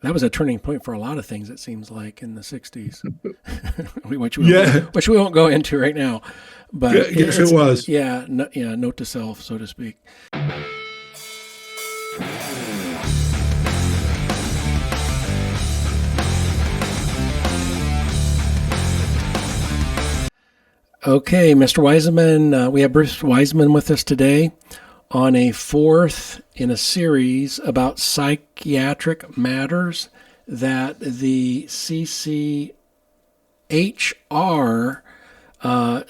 That was a turning point for a lot of things, it seems like, in the 60s, which we won't go into right now. But yes, it was. Note to self, so to speak. Okay, Mr. Wiseman, we have Bruce Wiseman with us today on a fourth in a series about psychiatric matters that the CCHR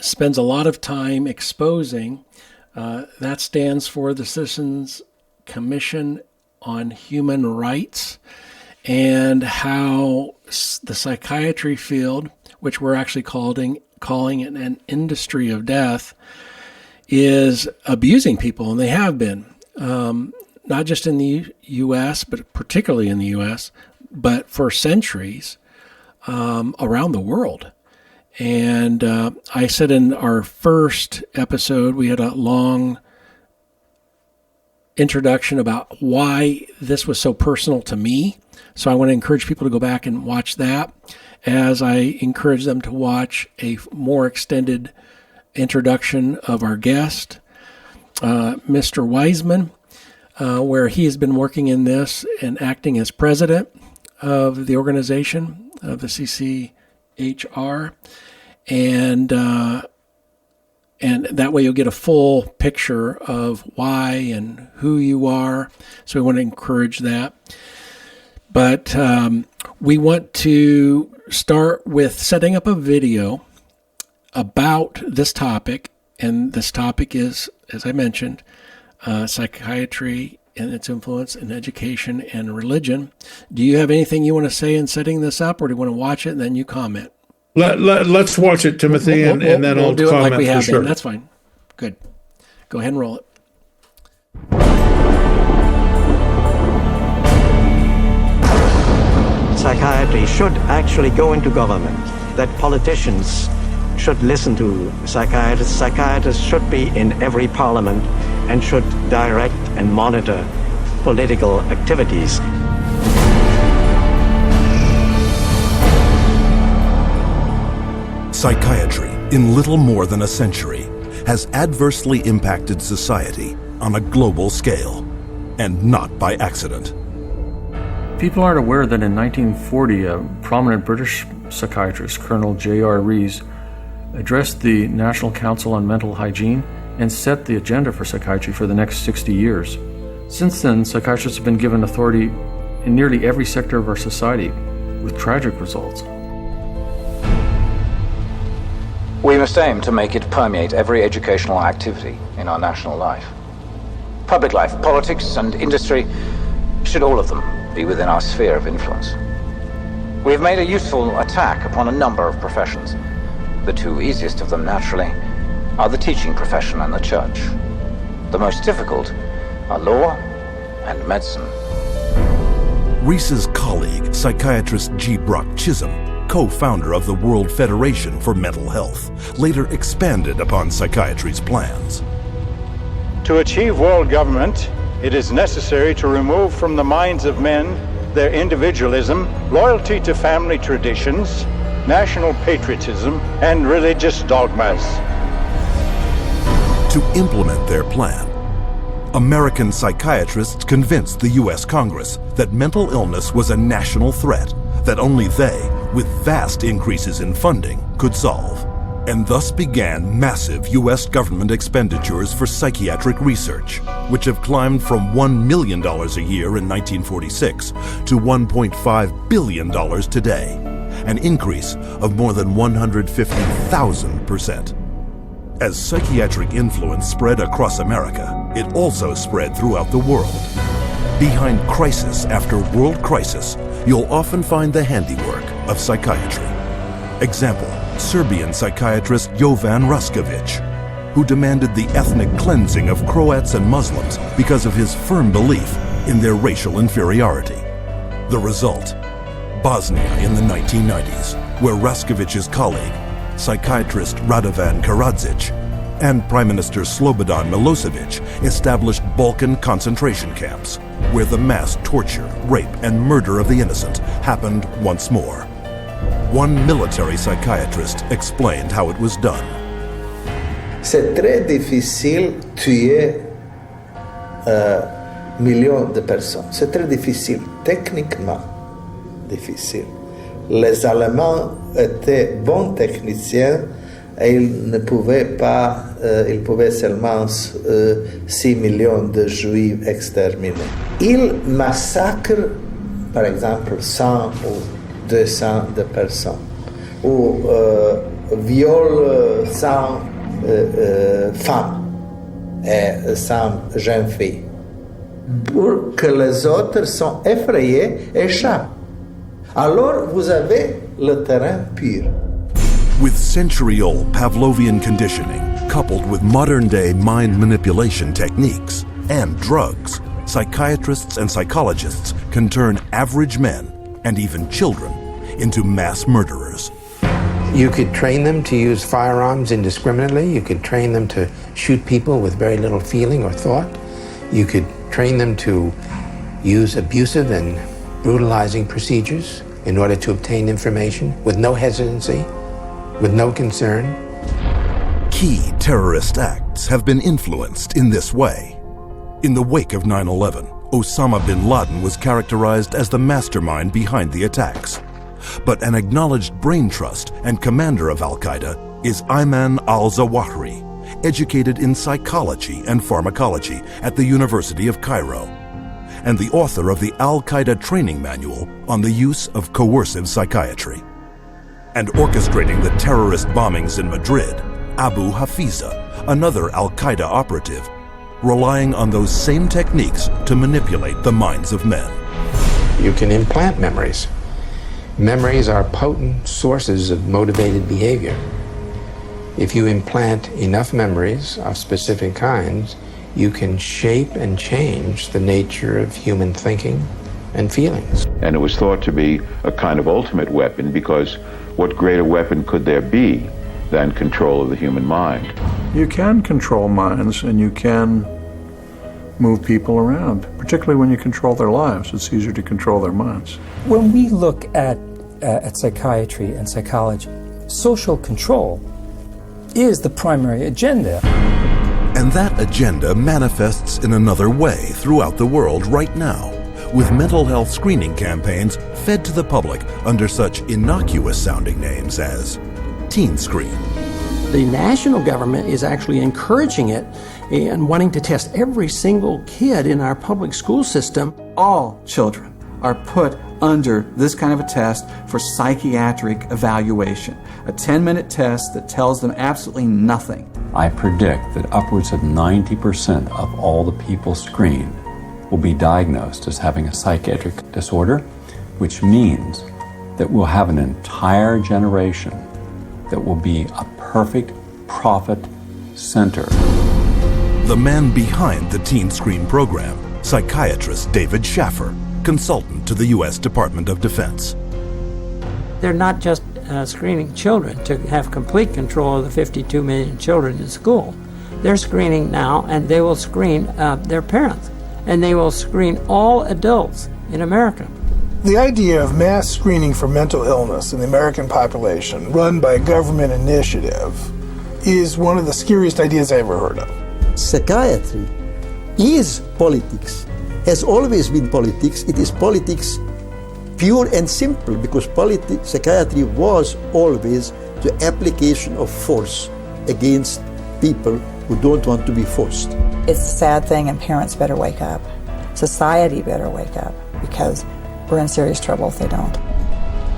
spends a lot of time exposing. That stands for the Citizens Commission on Human Rights, and how the psychiatry field, which we're actually calling it an industry of death, is abusing people, and they have been, not just in the U.S., but particularly in the U.S., but for centuries around the world. And I said in our first episode, we had a long introduction about why this was so personal to me. So I want to encourage people to go back and watch that, as I encourage them to watch a more extended introduction of our guest, Mr. Wiseman, where he has been working in this and acting as president of the organization of the CCHR, and that way you'll get a full picture of why and who you are. So we want to encourage that. But we want to start with setting up a video about this topic, and this topic is, as I mentioned, psychiatry and its influence in education and religion. Do you have anything you want to say in setting this up, or do you want to watch it and then you comment? Let's watch it, Timothy, and then I'll do comment it like we have for sure. Been. That's fine. Good. Go ahead and roll it. Psychiatry should actually go into government, that politicians should listen to psychiatrists. Psychiatrists should be in every parliament and should direct and monitor political activities. Psychiatry, in little more than a century, has adversely impacted society on a global scale, and not by accident. People aren't aware that in 1940, a prominent British psychiatrist, Colonel J.R. Rees, addressed the National Council on Mental Hygiene and set the agenda for psychiatry for the next 60 years. Since then, psychiatrists have been given authority in nearly every sector of our society, with tragic results. We must aim to make it permeate every educational activity in our national life. Public life, politics, and industry should all of them be within our sphere of influence. We have made a useful attack upon a number of professions. The two easiest of them, naturally, are the teaching profession and the church. The most difficult are law and medicine. Rees's colleague, psychiatrist G. Brock Chisholm, co-founder of the World Federation for Mental Health, later expanded upon psychiatry's plans. To achieve world government, it is necessary to remove from the minds of men their individualism, loyalty to family traditions, national patriotism, and religious dogmas. To implement their plan, American psychiatrists convinced the U.S. Congress that mental illness was a national threat that only they, with vast increases in funding, could solve, and thus began massive U.S. government expenditures for psychiatric research, which have climbed from $1 million a year in 1946 to $1.5 billion today, an increase of more than 150,000%. As psychiatric influence spread across America, it also spread throughout the world. Behind crisis after world crisis, you'll often find the handiwork of psychiatry. Example, Serbian psychiatrist Jovan Raskovic, who demanded the ethnic cleansing of Croats and Muslims because of his firm belief in their racial inferiority. The result, Bosnia in the 1990s, where Raskovic's colleague, psychiatrist Radovan Karadzic, and Prime Minister Slobodan Milosevic established Balkan concentration camps, where the mass torture, rape, and murder of the innocent happened once more. One military psychiatrist explained how it was done. C'est très difficile tuer millions de personnes. C'est très difficile, techniquement difficile. Les Allemands étaient bons techniciens et ils pouvaient seulement 6 millions de Juifs exterminés. Ils massacrent, par exemple, 100 ou 200 de personnes, ou violent 100 femmes et 100 jeunes filles, pour que les autres sont effrayés et échappent. Alors vous avez le terrain pur. With century-old Pavlovian conditioning, coupled with modern-day mind manipulation techniques and drugs, psychiatrists and psychologists can turn average men, and even children, into mass murderers. You could train them to use firearms indiscriminately. You could train them to shoot people with very little feeling or thought. You could train them to use abusive and brutalizing procedures in order to obtain information with no hesitancy, with no concern. Key terrorist acts have been influenced in this way. In the wake of 9/11, Osama bin Laden was characterized as the mastermind behind the attacks. But an acknowledged brain trust and commander of Al-Qaeda is Ayman al-Zawahiri, educated in psychology and pharmacology at the University of Cairo, and the author of the Al-Qaeda training manual on the use of coercive psychiatry. And orchestrating the terrorist bombings in Madrid, Abu Hafiza, another Al-Qaeda operative, relying on those same techniques to manipulate the minds of men. You can implant memories. Memories are potent sources of motivated behavior. If you implant enough memories of specific kinds, you can shape and change the nature of human thinking and feelings. And it was thought to be a kind of ultimate weapon, because what greater weapon could there be than control of the human mind? You can control minds, and you can move people around, particularly when you control their lives. It's easier to control their minds. When we look at psychiatry and psychology, social control is the primary agenda. And that agenda manifests in another way throughout the world right now, with mental health screening campaigns fed to the public under such innocuous-sounding names as Teen Screen. The national government is actually encouraging it and wanting to test every single kid in our public school system. All children are put under this kind of a test for psychiatric evaluation, a 10-minute test that tells them absolutely nothing. I predict that upwards of 90% of all the people screened will be diagnosed as having a psychiatric disorder, which means that we'll have an entire generation that will be a perfect profit center. The man behind the Teen Screen program, psychiatrist David Schaffer, consultant to the U.S. Department of Defense. They're not just screening children to have complete control of the 52 million children in school. They're screening now, and they will screen their parents, and they will screen all adults in America. The idea of mass screening for mental illness in the American population, run by a government initiative, is one of the scariest ideas I ever heard of. Psychiatry is politics, has always been politics. It is politics pure and simple, because psychiatry was always the application of force against people who don't want to be forced. It's a sad thing, and parents better wake up. Society better wake up, because we're in serious trouble if they don't.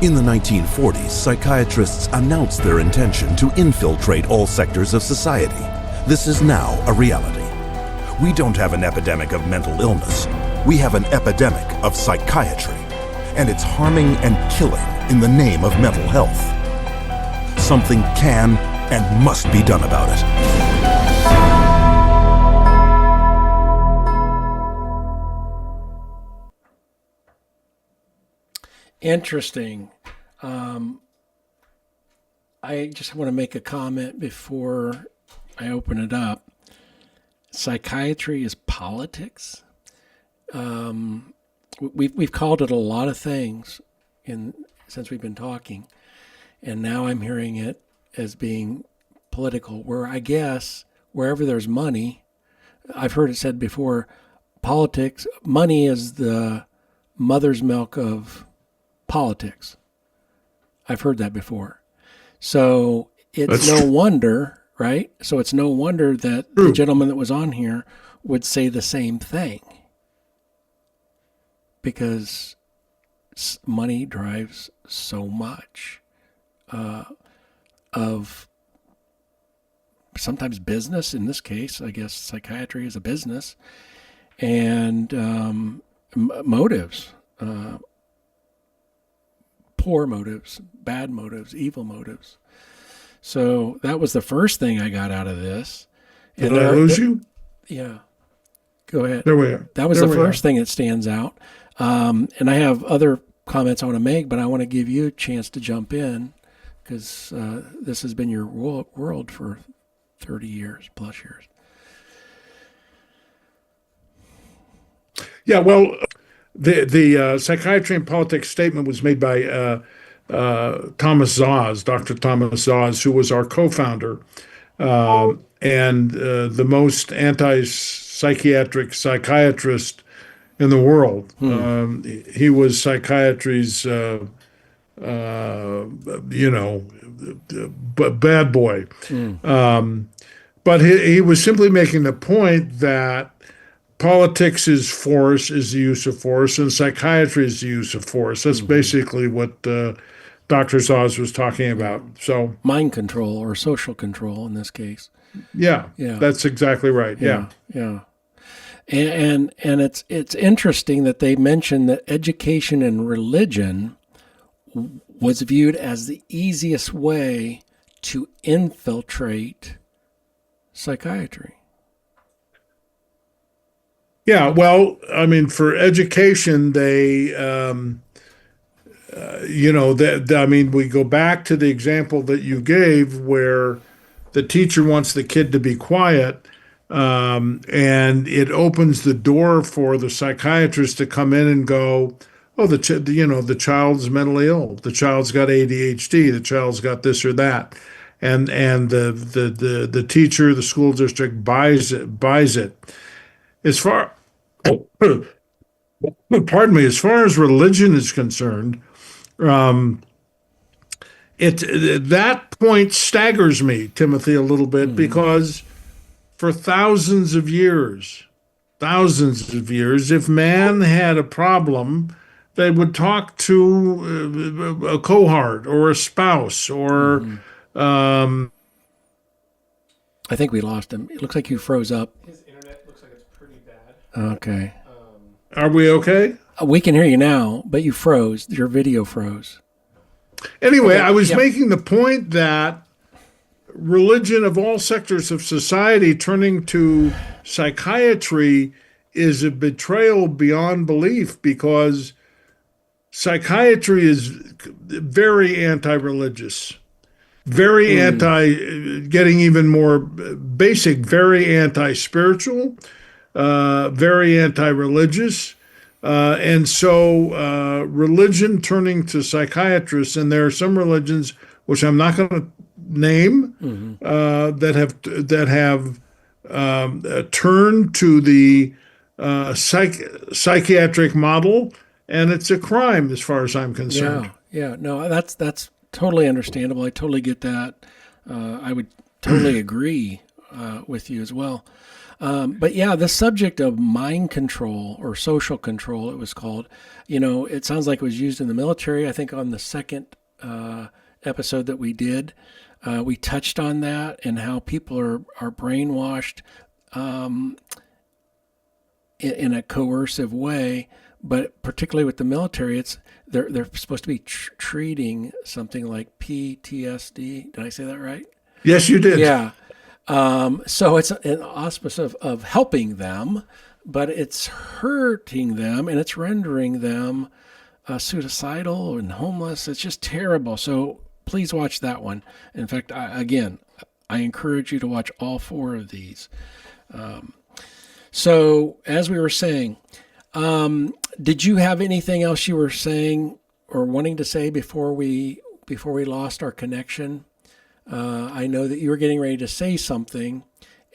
In the 1940s, psychiatrists announced their intention to infiltrate all sectors of society. This is now a reality. We don't have an epidemic of mental illness. We have an epidemic of psychiatry, and it's harming and killing in the name of mental health. Something can and must be done about it. Interesting. I just want to make a comment before I open it up, psychiatry is politics. We've called it a lot of things since we've been talking, and now I'm hearing it as being political, where I guess wherever there's money, I've heard it said before, politics, money is the mother's milk of politics. I've heard that before. So it's no wonder, right? So it's no wonder that the gentleman that was on here would say the same thing, because money drives so much of sometimes business. In this case, I guess psychiatry is a business, and motives, poor motives, bad motives, evil motives. So that was the first thing I got out of this. Did I lose you? Yeah. Go ahead. There we are. That was the first thing that stands out. And I have other comments I want to make, but I want to give you a chance to jump in, because this has been your world for 30 years plus years. Yeah, well, the psychiatry and politics statement was made by Thomas Szasz, Dr. Thomas Szasz, who was our co-founder and the most anti-psychiatric psychiatrist in the world. He was psychiatry's, bad boy. But he was simply making the point that politics is force, is the use of force, and psychiatry is the use of force. That's basically what Dr. Szasz was talking about. So mind control or social control in this case. Yeah, that's exactly right. Yeah. And it's interesting that they mentioned that education and religion was viewed as the easiest way to infiltrate psychiatry. Yeah, well, I mean, for education, we go back to the example that you gave where the teacher wants the kid to be quiet, and it opens the door for the psychiatrist to come in and go, oh, the child's mentally ill, the child's got ADHD, the child's got this or that, and the teacher, the school district buys it. As far as far as religion is concerned, that point staggers me, Timothy, a little bit, because for thousands of years, if man had a problem, they would talk to a cohort or a spouse or. I think we lost him. It looks like you froze up. His internet looks like it's pretty bad. Okay. Are we okay? We can hear you now, but you froze. Your video froze. Anyway, okay, I was making the point that religion of all sectors of society turning to psychiatry is a betrayal beyond belief, because psychiatry is very anti-religious, very getting even more basic, very anti-spiritual, very anti-religious. And so religion turning to psychiatrists, and there are some religions, which I'm not going to name, that have turned to the psychiatric model, and it's a crime as far as I'm concerned. Yeah. No, that's totally understandable. I totally get that. I would totally agree with you as well. But yeah, the subject of mind control or social control, it was called, it sounds like it was used in the military. I think on the second episode that we did, we touched on that and how people are brainwashed in a coercive way. But particularly with the military, they're supposed to be treating something like PTSD. Did I say that right? Yes, you did. Yeah. So it's an auspice of helping them, but it's hurting them and it's rendering them suicidal and homeless. It's just terrible. So please watch that one. In fact, I encourage you to watch all 4 of these. So as we were saying, did you have anything else you were saying or wanting to say before we lost our connection? I know that you were getting ready to say something,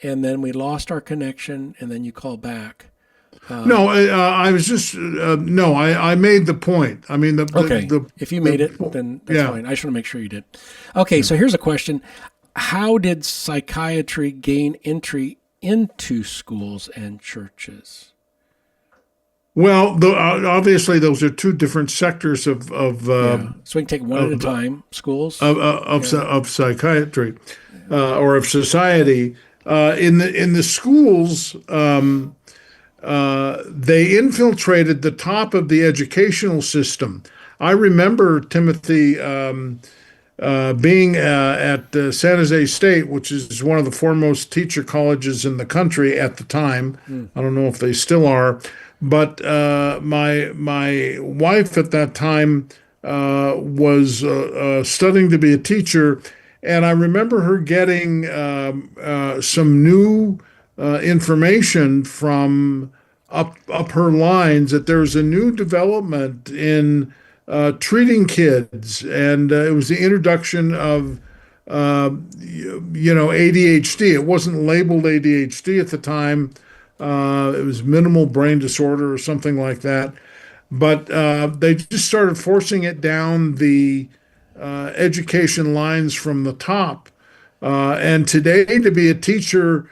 and then we lost our connection, and then you called back. No, I was just no. I made the point. I mean, if you made it, then that's fine. I just want to make sure you did. Okay, so here's a question: how did psychiatry gain entry into schools and churches? Well, obviously, those are 2 different sectors of So we can take one at a time. Schools of psychiatry or of society. In the schools, they infiltrated the top of the educational system. I remember, Timothy, being at San Jose State, which is one of the foremost teacher colleges in the country at the time. I don't know if they still are. But my wife at that time was studying to be a teacher, and I remember her getting some new information from up her lines that there's a new development in treating kids, and it was the introduction of ADHD. It wasn't labeled ADHD at the time. It was minimal brain disorder or something like that. But they just started forcing it down the education lines from the top. And today, to be a teacher,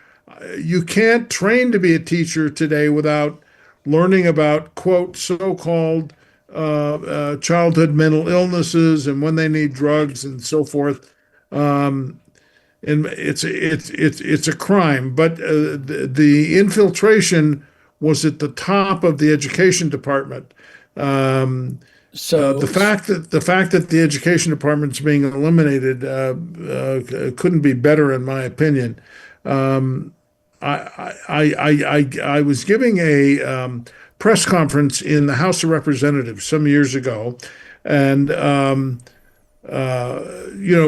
you can't train to be a teacher today without learning about, quote, so-called childhood mental illnesses and when they need drugs and so forth. And it's a crime, but the infiltration was at the top of the education department. So the fact that the education department's being eliminated couldn't be better, in my opinion. I was giving a press conference in the House of Representatives some years ago, and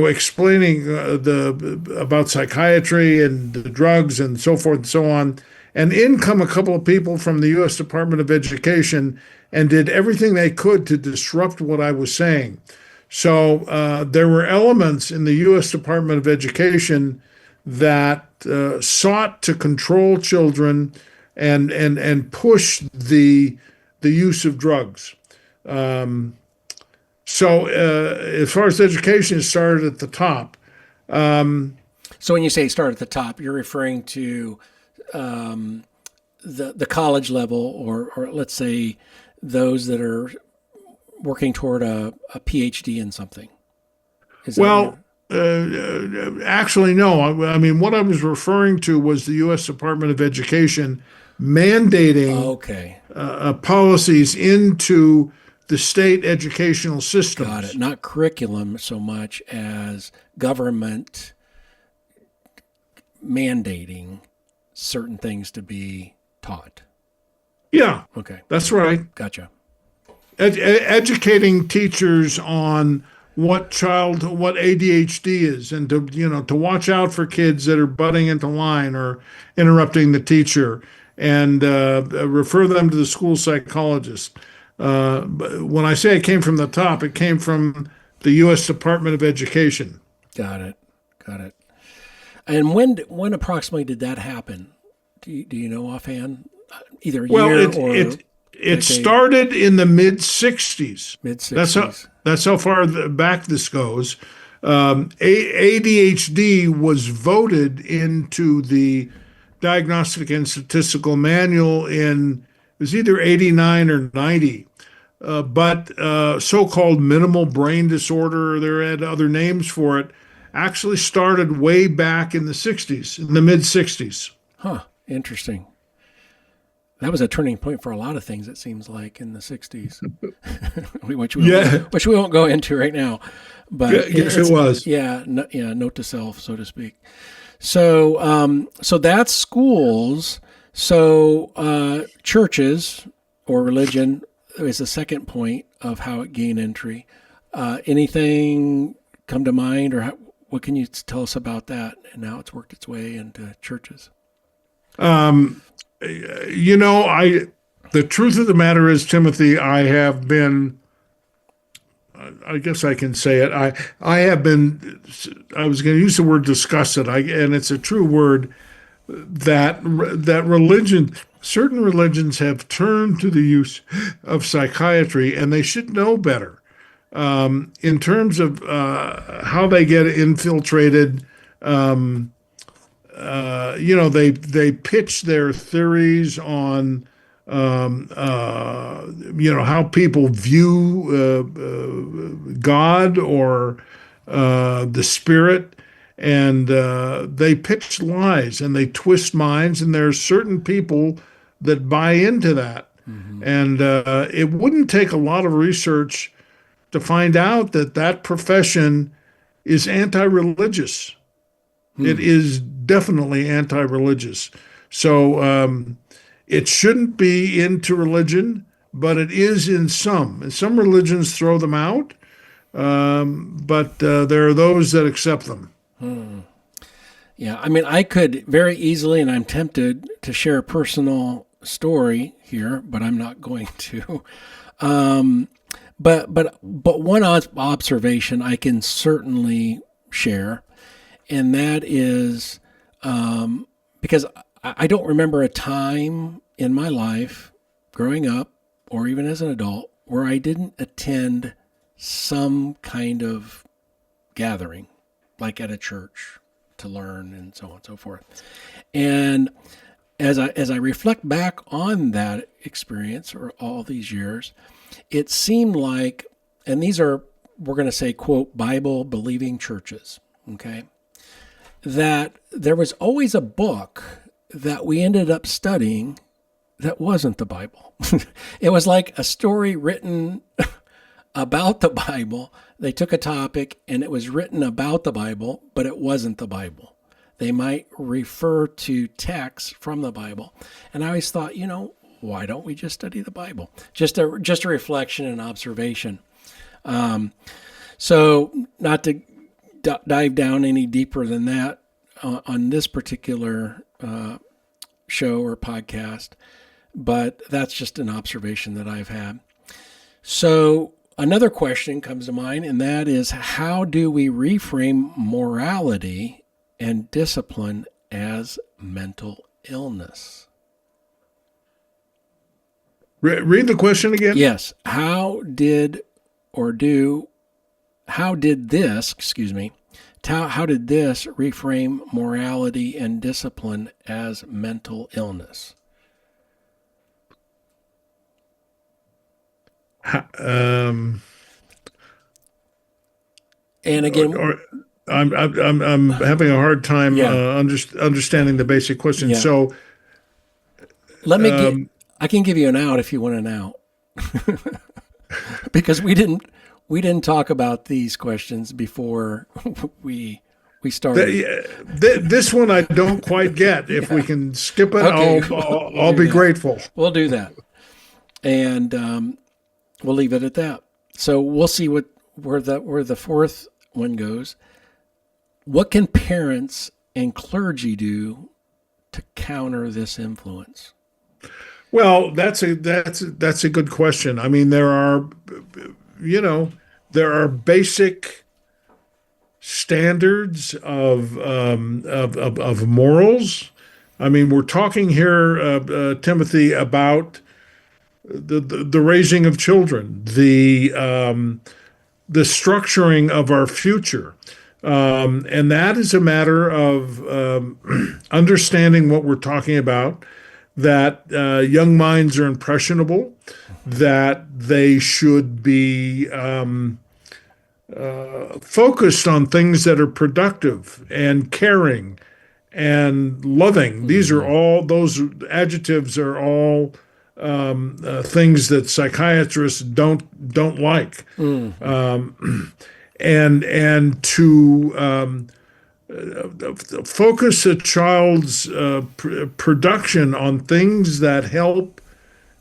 explaining about psychiatry and the drugs and so forth and so on. And in come a couple of people from the U.S. Department of Education and did everything they could to disrupt what I was saying. So there were elements in the U.S. Department of Education that sought to control children and push the use of drugs. So as far as education, it started at the top. So when you say start at the top, you're referring to the college level, or let's say those that are working toward a PhD in something. Actually, no. I mean, what I was referring to was the U.S. Department of Education mandating policies into the state educational systems. Got it. Not curriculum so much as government mandating certain things to be taught. Yeah. Okay. That's right. Gotcha. Educating teachers on what ADHD is, and to watch out for kids that are butting into line or interrupting the teacher, and refer them to the school psychologist. When I say it came from the top, it came from the U.S. Department of Education. Got it. And when approximately did that happen? Do you know offhand? Either year or... It started in the mid-'60s. Mid-'60s. That's how far back this goes. ADHD was voted into the Diagnostic and Statistical Manual it was either 89 or 90. But so-called minimal brain disorder, there had other names for it, actually started way back in the 60s, in the mid-'60s. Huh, interesting. That was a turning point for a lot of things, it seems like, in the 60s, which we won't go into right now. But yes, it was. Note to self, so to speak. So that's schools. So churches or religion is the second point of how it gained entry. Anything come to mind, or What can you tell us about that and how it's worked its way into churches? The truth of the matter is, Timothy, I have been, I guess I can say it. I was going to use the word disgusted, and it's a true word, that certain religions have turned to the use of psychiatry, and they should know better. In terms of how they get infiltrated, they pitch their theories on how people view God or the spirit, and they pitch lies and they twist minds, and there are certain people that buy into that. And it wouldn't take a lot of research to find out that profession is anti-religious. It is definitely anti-religious. So it shouldn't be into religion, but it is in some. And some religions throw them out, but there are those that accept them. Yeah, I mean, I could very easily, and I'm tempted to share a personal story here, but I'm not going to. But one observation I can certainly share, and that is because I don't remember a time in my life growing up or even as an adult where I didn't attend some kind of gathering, like at a church, to learn and so on and so forth. And as I reflect back on that experience or all these years, it seemed like, and these are, we're going to say, quote, Bible-believing churches, okay, that there was always a book that we ended up studying that wasn't the Bible. It was like a story written about the Bible. They took a topic and it was written about the Bible, but it wasn't the Bible. They might refer to texts from the Bible. And I always thought, why don't we just study the Bible? Just a reflection and observation. So not to dive down any deeper than that on this particular show or podcast, but that's just an observation that I've had. So another question comes to mind, and that is, how do we reframe morality and discipline as mental illness? Read the question again. Yes. How did this reframe morality and discipline as mental illness? And again, I'm having a hard time understanding the basic question. Yeah. So let me I can give you an out if you want an out. Because we didn't talk about these questions before we started. This one I don't quite get. If we can skip it, okay, I'll be grateful. We'll do that, and we'll leave it at that. So we'll see where the fourth one goes. What can parents and clergy do to counter this influence? Well, that's a good question. I mean, there are basic standards of morals. I mean, we're talking here, Timothy, about the raising of children, the structuring of our future, and that is a matter of understanding what we're talking about. That young minds are impressionable, that they should be focused on things that are productive and caring and loving. These are all, those adjectives are all things that psychiatrists don't like. And to focus a child's production on things that help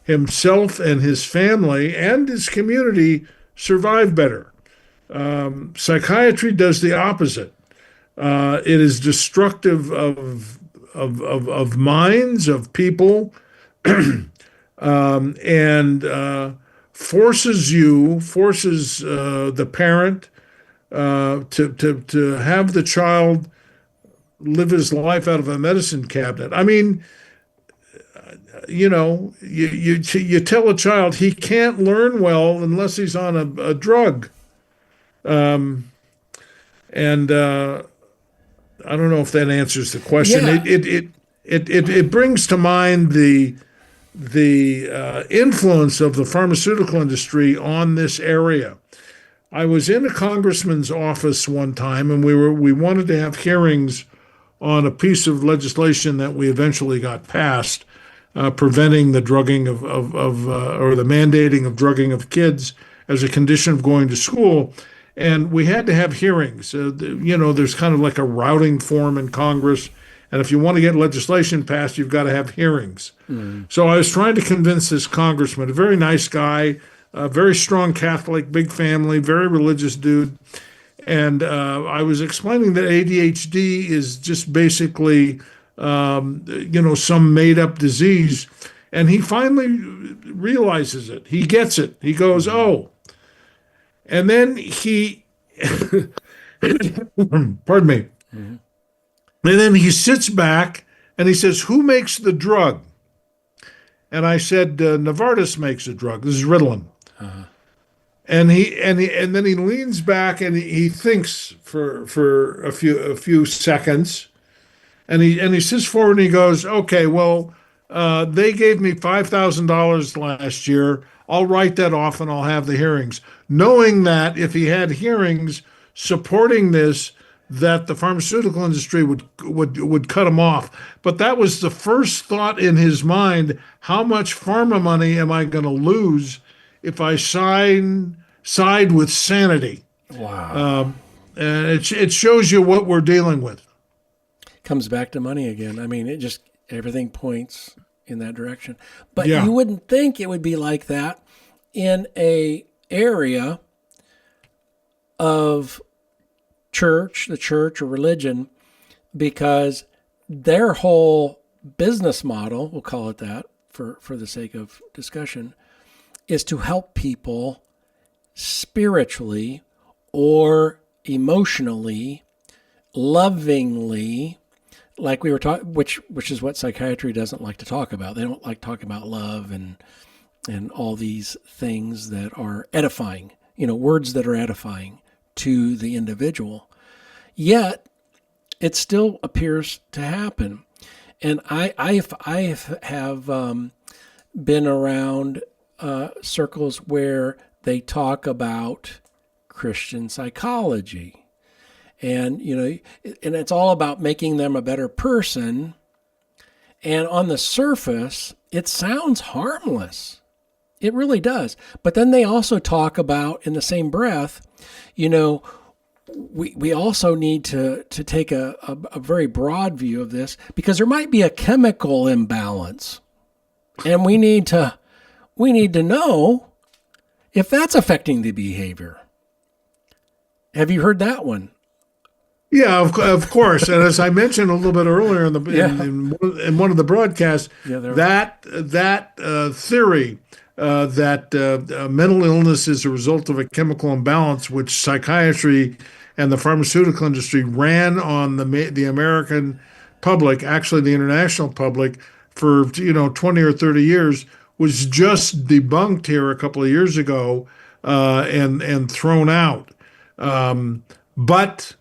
himself and his family and his community survive better. Psychiatry does the opposite. It is destructive of minds, of people, and forces the parent to have the child live his life out of a medicine cabinet. I mean, you tell a child he can't learn well unless he's on a drug. And I don't know if that answers the question. Yeah. It brings to mind the influence of the pharmaceutical industry on this area. I was in a congressman's office one time, and we wanted to have hearings on a piece of legislation that we eventually got passed, preventing the drugging or the mandating of drugging of kids as a condition of going to school. And we had to have hearings. There's kind of like a routing form in Congress. And if you want to get legislation passed, you've got to have hearings. Mm. So I was trying to convince this congressman, a very nice guy, a very strong Catholic, big family, very religious dude. And I was explaining that ADHD is just basically, some made-up disease. And he finally realizes it. He gets it. He goes, oh. And then he, pardon me. Mm-hmm. And then he sits back and he says, who makes the drug? And I said, Novartis makes the drug. This is Ritalin. Uh-huh. And then he leans back and he thinks for a few seconds, and he sits forward and he goes, okay, well, they gave me $5,000 last year. I'll write that off and I'll have the hearings, knowing that if he had hearings supporting this, that the pharmaceutical industry would cut him off. But that was the first thought in his mind: how much pharma money am I going to lose if I side with sanity? Wow. And it shows you what we're dealing with. Comes back to money again. I mean, everything points in that direction. But Yeah. you wouldn't think it would be like that in a area of the church or religion, because their whole business model, we'll call it that for the sake of discussion, is to help people spiritually or emotionally, lovingly, like we were talking, which is what psychiatry doesn't like to talk about. They don't like talking about love and all these things that are edifying, words that are edifying to the individual. Yet it still appears to happen. And I have been around circles where they talk about Christian psychology, and and it's all about making them a better person. And on the surface, it sounds harmless. It really does. But then they also talk about, in the same breath, we also need to take a very broad view of this, because there might be a chemical imbalance, and we need to know if that's affecting the behavior. Have you heard that one? Yeah, of course. And as I mentioned a little bit earlier in one of the broadcasts, that theory that mental illness is a result of a chemical imbalance, which psychiatry and the pharmaceutical industry ran on the American public, actually the international public, for 20 or 30 years, was just debunked here a couple of years ago and thrown out. But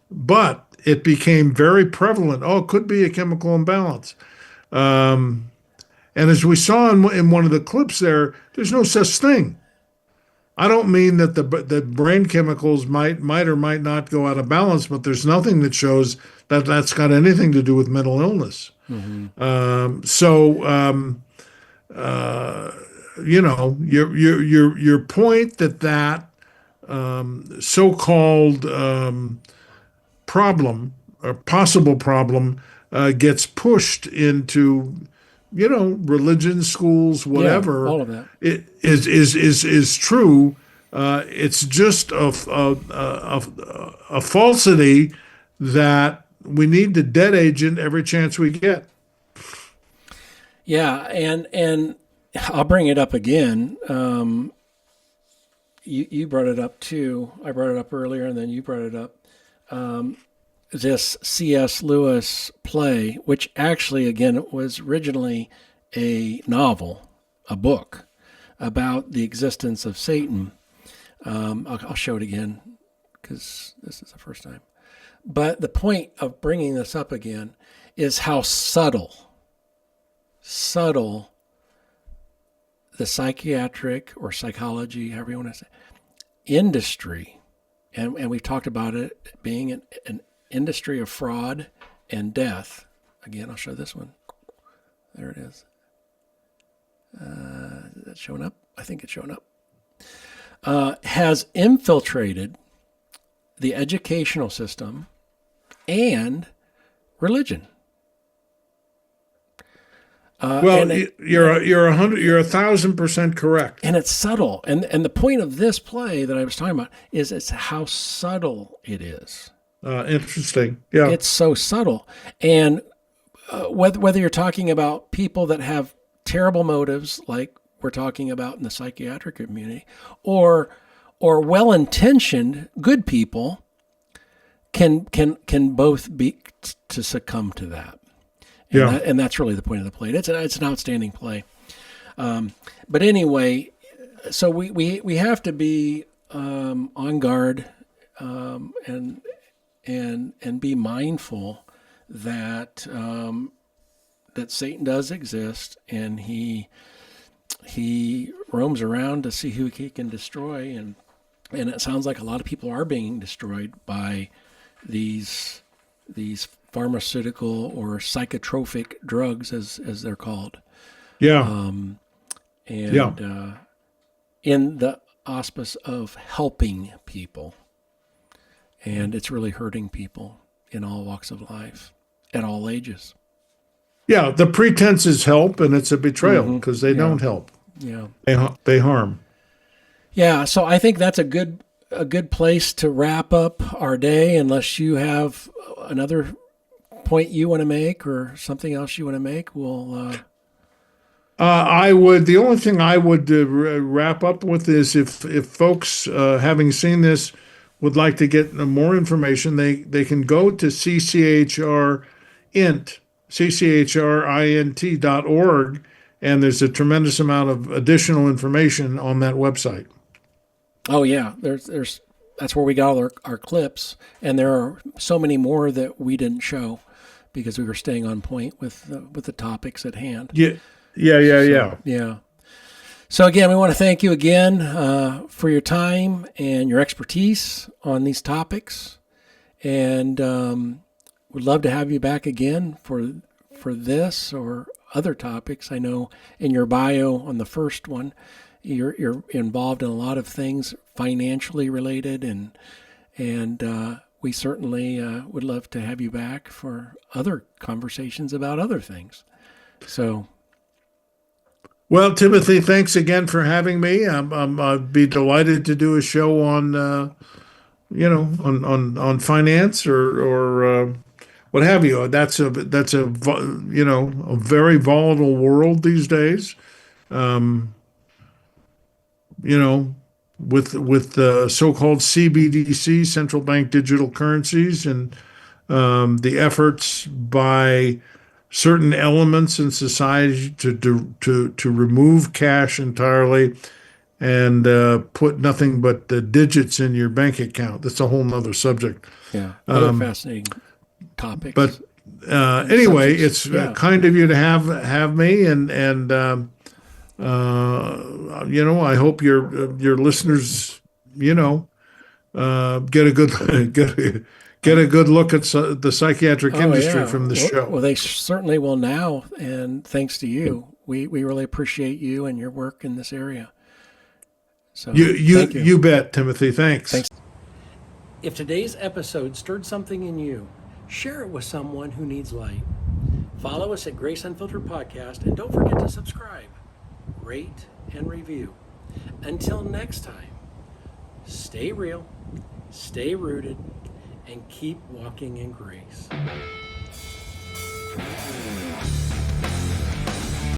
it became very prevalent. Oh, it could be a chemical imbalance. And as we saw in one of the clips there's no such thing. I don't mean that the brain chemicals might or might not go out of balance, but there's nothing that shows that that's got anything to do with mental illness. Mm-hmm. Your point that so-called problem or possible problem gets pushed into religion, schools, whatever. Yeah, all of that. It is true. It's just a falsity that we need the dead agent every chance we get. Yeah, and I'll bring it up again. You brought it up too. I brought it up earlier, and then you brought it up. This C.S. Lewis play, which actually, again, was originally a novel, a book about the existence of Satan. I'll show it again because this is the first time. But the point of bringing this up again is how subtle the psychiatric or psychology, however you want to say, industry, and we've talked about it being an industry of fraud and death. Again, I'll show this one. There it is. Is that showing up? I think it's showing up. Has infiltrated the educational system and religion. You're 1,000% correct, and it's subtle. And the point of this play that I was talking about is it's how subtle it is. Interesting. Yeah, it's so subtle. And whether you're talking about people that have terrible motives, like we're talking about in the psychiatric community, or well-intentioned good people, can both be to succumb to that. And that's really the point of the play. It's an outstanding play. But anyway, so we have to be on guard and be mindful that that Satan does exist, and he roams around to see who he can destroy, and it sounds like a lot of people are being destroyed by these pharmaceutical or psychotropic drugs, as they're called. Yeah. In the auspice of helping people. And it's really hurting people in all walks of life, at all ages. Yeah, the pretense is help, and it's a betrayal because they don't help. Yeah. They harm. Yeah, so I think that's a good place to wrap up our day, unless you have another point you want to make or something else you want to make. We'll I would. The only thing I would wrap up with is if folks, having seen this, would like to get more information, they can go to CCHRINT.org, and there's a tremendous amount of additional information on that website. Oh yeah, there's that's where we got all our clips, and there are so many more that we didn't show because we were staying on point with the topics at hand. Yeah. So again, we want to thank you again for your time and your expertise on these topics, and we'd love to have you back again for this or other topics. I know in your bio on the first one, you're involved in a lot of things financially related, and we certainly would love to have you back for other conversations about other things. So. Well, Timothy, thanks again for having me. I'd be delighted to do a show on, on finance or what have you. That's a very volatile world these days. With the so-called CBDC, central bank digital currencies, and the efforts by certain elements in society to remove cash entirely and put nothing but the digits in your bank account. That's a whole nother subject. Yeah, other fascinating topics. But anyway, it's kind of you to have me, and I hope your listeners, get a good look at the psychiatric industry from the show. Well, they certainly will now, and thanks to you, we really appreciate you and your work in this area. So thank you. You bet, Timothy. Thanks. If today's episode stirred something in you, share it with someone who needs light. Follow us at Grace Unfiltered Podcast, and don't forget to subscribe, rate, and review. Until next time, stay real, stay rooted, and keep walking in grace.